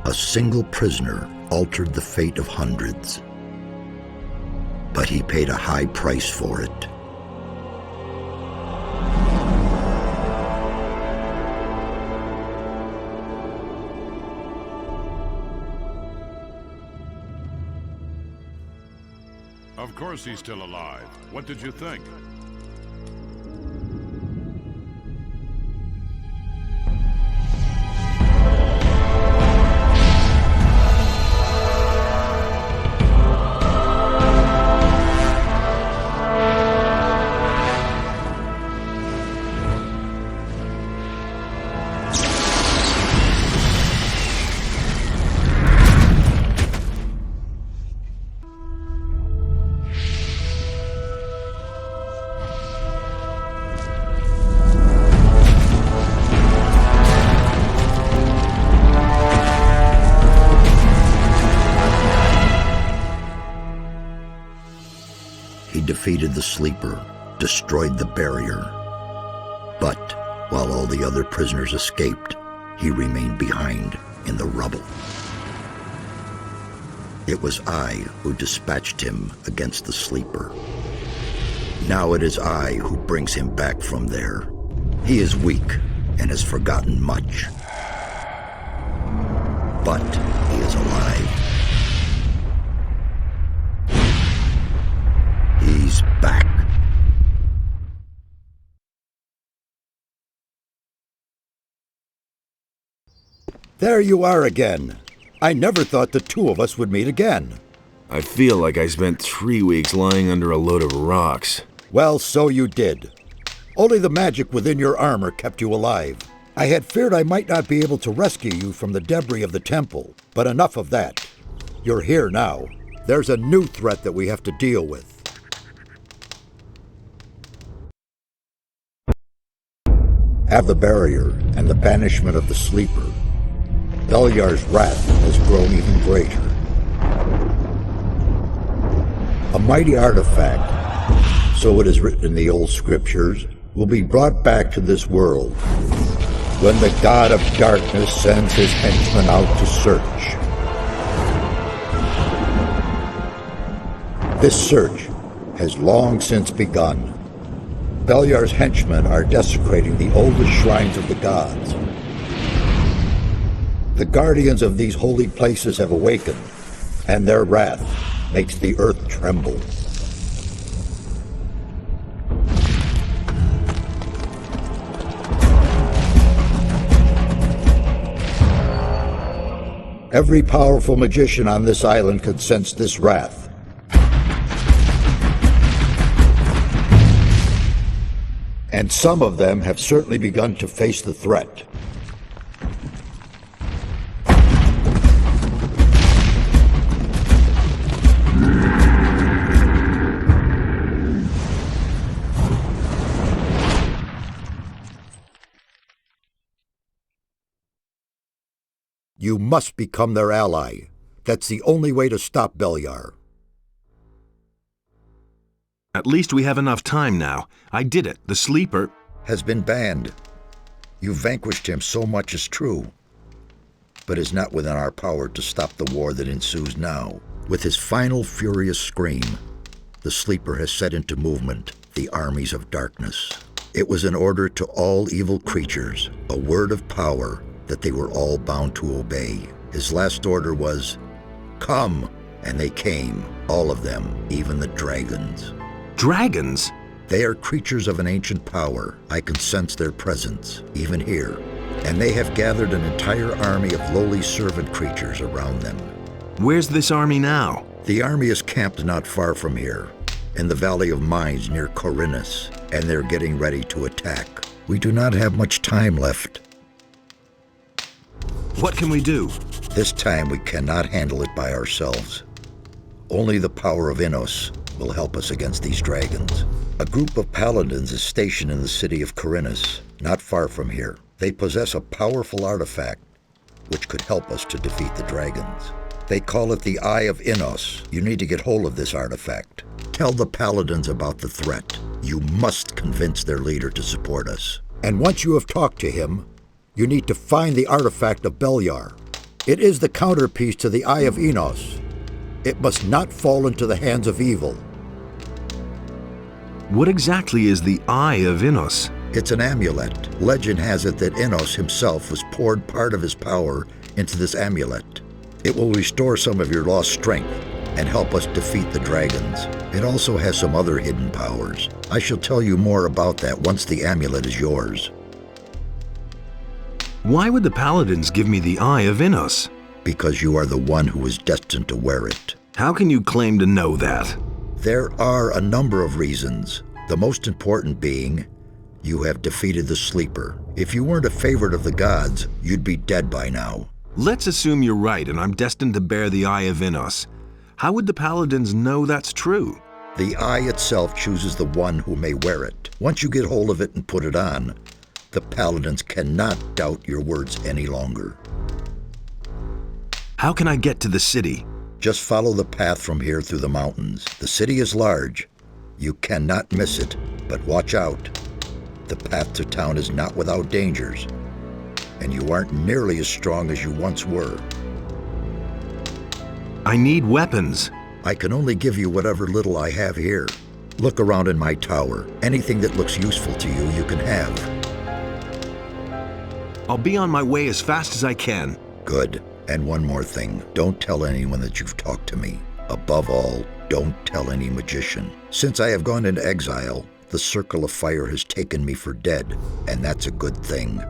A single prisoner altered the fate of hundreds, but he paid a high price for it. Of course he's still alive. What did you think? Defeated the sleeper, destroyed the barrier. But while all the other prisoners escaped, he remained behind in the rubble. It was I who dispatched him against the sleeper. Now it is I who brings him back from there. He is weak and has forgotten much. But he is alive. He's back. There you are again. I never thought the two of us would meet again. I feel like I spent 3 weeks lying under a load of rocks. Well, so you did. Only the magic within your armor kept you alive. I had feared I might not be able to rescue you from the debris of the temple, but enough of that. You're here now. There's a new threat that we have to deal with. Have the barrier and the banishment of the sleeper. Beliar's wrath has grown even greater. A mighty artifact, so it is written in the old scriptures, will be brought back to this world when the god of darkness sends his henchmen out to search. This search has long since begun. Beliar's henchmen are desecrating the oldest shrines of the gods. The guardians of these holy places have awakened, and their wrath makes the earth tremble. Every powerful magician on this island can sense this wrath. And some of them have certainly begun to face the threat. You must become their ally. That's the only way to stop Beliar. At least we have enough time now. I did it. The sleeper has been banned. You vanquished him, so much is true. But it is not within our power to stop the war that ensues now. With his final furious scream, the sleeper has set into movement the armies of darkness. It was an order to all evil creatures, a word of power that they were all bound to obey. His last order was, "Come!" And they came, all of them, even the dragons. Dragons? They are creatures of an ancient power. I can sense their presence, even here. And they have gathered an entire army of lowly servant creatures around them. Where's this army now? The army is camped not far from here, in the Valley of Mines near Corinus, and they're getting ready to attack. We do not have much time left. What can we do? This time we cannot handle it by ourselves. Only the power of Innos will help us against these dragons. A group of paladins is stationed in the city of Corinus, not far from here. They possess a powerful artifact which could help us to defeat the dragons. They call it the Eye of Innos. You need to get hold of this artifact. Tell the paladins about the threat. You must convince their leader to support us. And once you have talked to him, you need to find the artifact of Beliar. It is the counterpiece to the Eye of Enos. It must not fall into the hands of evil. What exactly is the Eye of Enos? It's an amulet. Legend has it that Enos himself was poured part of his power into this amulet. It will restore some of your lost strength and help us defeat the dragons. It also has some other hidden powers. I shall tell you more about that once the amulet is yours. Why would the paladins give me the Eye of Enos? Because you are the one who is destined to wear it. How can you claim to know that? There are a number of reasons, the most important being you have defeated the Sleeper. If you weren't a favorite of the gods, you'd be dead by now. Let's assume you're right and I'm destined to bear the Eye of Enos. How would the paladins know that's true? The eye itself chooses the one who may wear it. Once you get hold of it and put it on, the paladins cannot doubt your words any longer. How can I get to the city? Just follow the path from here through the mountains. The city is large. You cannot miss it, but watch out. The path to town is not without dangers, and you aren't nearly as strong as you once were. I need weapons. I can only give you whatever little I have here. Look around in my tower. Anything that looks useful to you, you can have. I'll be on my way as fast as I can. Good. And one more thing. Don't tell anyone that you've talked to me. Above all, don't tell any magician. Since I have gone into exile, the Circle of Fire has taken me for dead, and that's a good thing.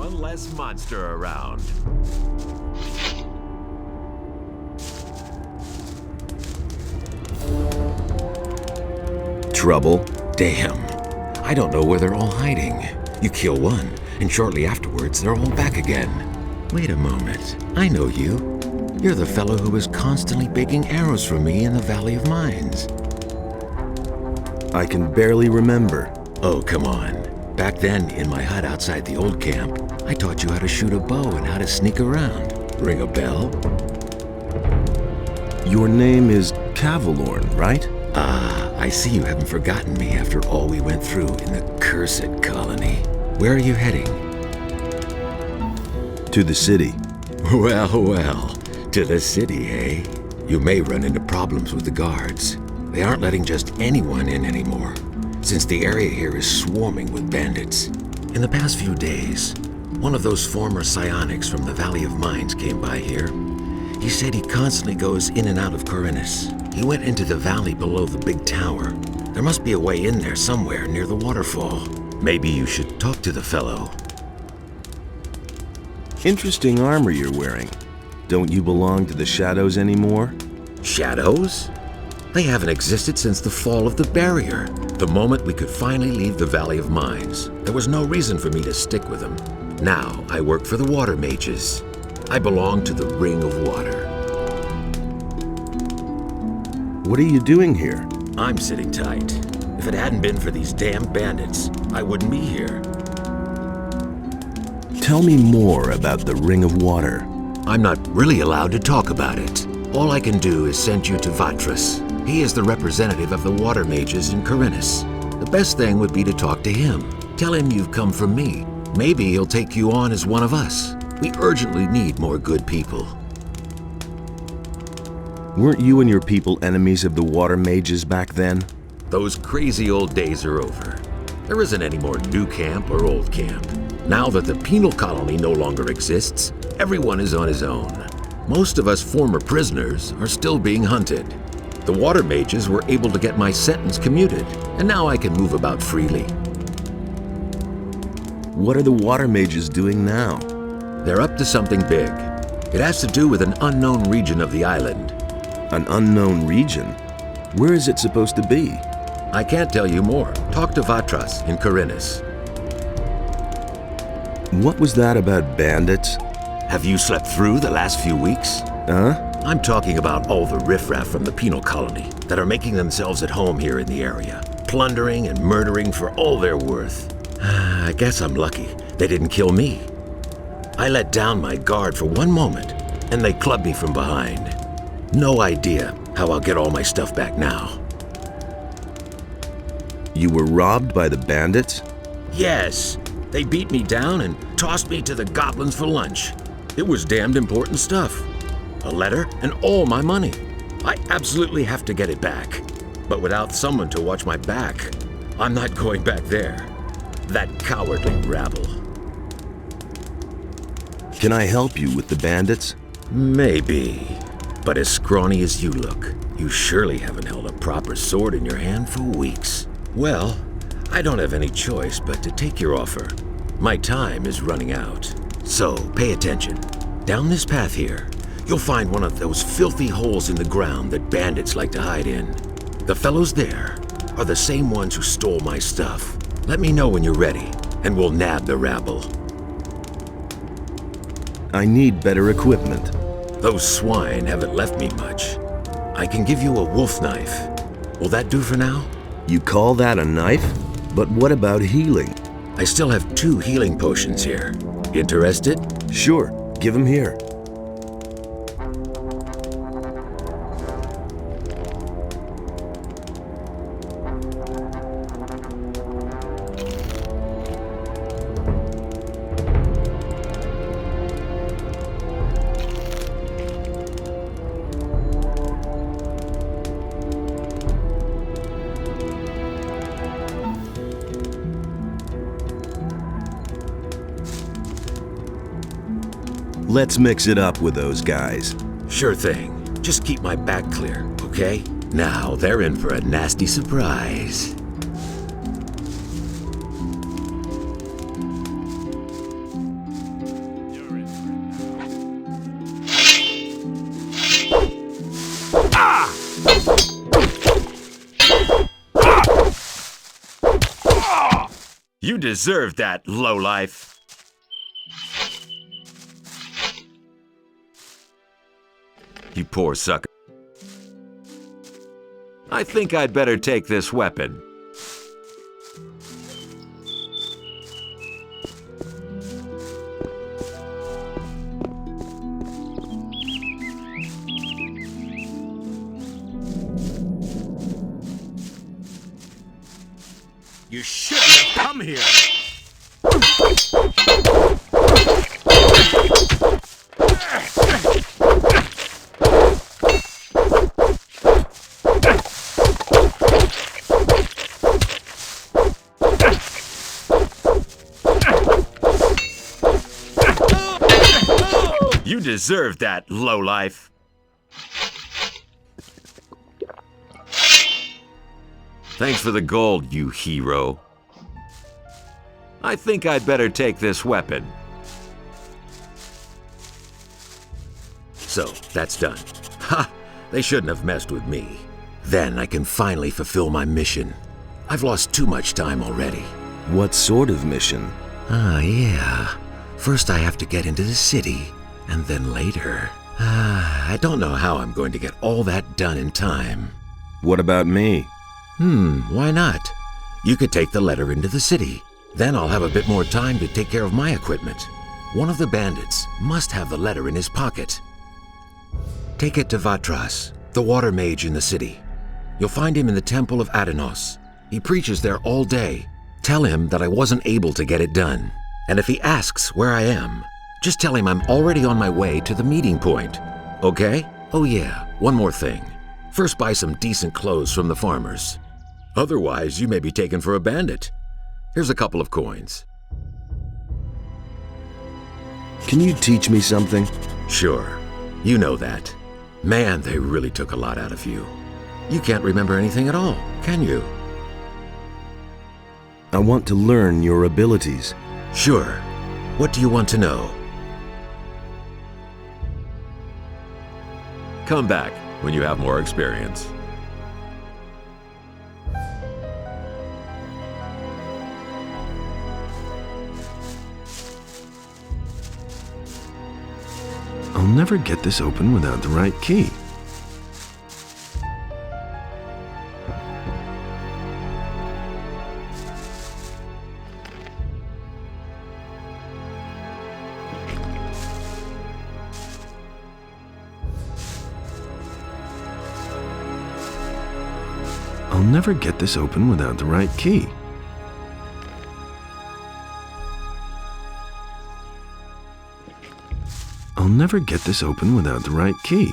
one less monster around. Trouble? Damn. I don't know where they're all hiding. You kill one, and shortly afterwards they're all back again. Wait a moment. I know you. You're the fellow who was constantly baking arrows for me in the Valley of Mines. I can barely remember. Oh, come on. Back then, in my hut outside the old camp, I taught you how to shoot a bow and how to sneak around. Ring a bell? Your name is Cavalorn, right? Ah, I see you haven't forgotten me after all we went through in the cursed colony. Where are you heading? To the city. Well, well. To the city, eh? You may run into problems with the guards. They aren't letting just anyone in anymore, since the area here is swarming with bandits. In the past few days, one of those former psionics from the Valley of Mines came by here. He said he constantly goes in and out of Corinus. He went into the valley below the big tower. There must be a way in there somewhere near the waterfall. Maybe you should talk to the fellow. Interesting armor you're wearing. Don't you belong to the Shadows anymore? Shadows? They haven't existed since the fall of the barrier. The moment we could finally leave the Valley of Mines, there was no reason for me to stick with them. Now I work for the Water Mages. I belong to the Ring of Water. What are you doing here? I'm sitting tight. If it hadn't been for these damn bandits, I wouldn't be here. Tell me more about the Ring of Water. I'm not really allowed to talk about it. All I can do is send you to Vatras. He is the representative of the Water Mages in Corinus. The best thing would be to talk to him. Tell him you've come from me. Maybe he'll take you on as one of us. We urgently need more good people. Weren't you and your people enemies of the Water Mages back then? Those crazy old days are over. There isn't any more new camp or old camp. Now that the penal colony no longer exists, everyone is on his own. Most of us former prisoners are still being hunted. The Water Mages were able to get my sentence commuted, and now I can move about freely. What are the Water Mages doing now? They're up to something big. It has to do with an unknown region of the island. An unknown region? Where is it supposed to be? I can't tell you more. Talk to Vatras in Corinus. What was that about bandits? Have you slept through the last few weeks? Huh? I'm talking about all the riffraff from the penal colony that are making themselves at home here in the area, plundering and murdering for all they're worth. I guess I'm lucky they didn't kill me. I let down my guard for one moment, and they clubbed me from behind. No idea how I'll get all my stuff back now. You were robbed by the bandits? Yes, they beat me down and tossed me to the goblins for lunch. It was damned important stuff. A letter and all my money. I absolutely have to get it back. But without someone to watch my back, I'm not going back there. That cowardly rabble. Can I help you with the bandits? Maybe. But as scrawny as you look, you surely haven't held a proper sword in your hand for weeks. Well, I don't have any choice but to take your offer. My time is running out. So pay attention. Down this path here, you'll find one of those filthy holes in the ground that bandits like to hide in. The fellows there are the same ones who stole my stuff. Let me know when you're ready, and we'll nab the rabble. I need better equipment. Those swine haven't left me much. I can give you a wolf knife. Will that do for now? You call that a knife? But what about healing? I still have 2 healing potions here. Interested? Sure, give them here. Let's mix it up with those guys. Sure thing. Just keep my back clear, okay? Now they're in for a nasty surprise. You deserve that, lowlife. You poor sucker. I think I'd better take this weapon. You shouldn't have come here! You deserve that, lowlife. Thanks for the gold, you hero. I think I'd better take this weapon. So, that's done. Ha! They shouldn't have messed with me. Then I can finally fulfill my mission. I've lost too much time already. What sort of mission? Yeah. First I have to get into the city, and then later. I don't know how I'm going to get all that done in time. What about me? Why not? You could take the letter into the city. Then I'll have a bit more time to take care of my equipment. One of the bandits must have the letter in his pocket. Take it to Vatras, the water mage in the city. You'll find him in the Temple of Adenos. He preaches there all day. Tell him that I wasn't able to get it done. And if he asks where I am, just tell him I'm already on my way to the meeting point. Okay? Oh yeah, one more thing. First buy some decent clothes from the farmers. Otherwise, you may be taken for a bandit. Here's a couple of coins. Can you teach me something? Sure. You know that. Man, they really took a lot out of you. You can't remember anything at all, can you? I want to learn your abilities. Sure. What do you want to know? Come back when you have more experience. I'll never get this open without the right key. I'll never get this open without the right key. I'll never get this open without the right key.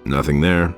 Nothing there.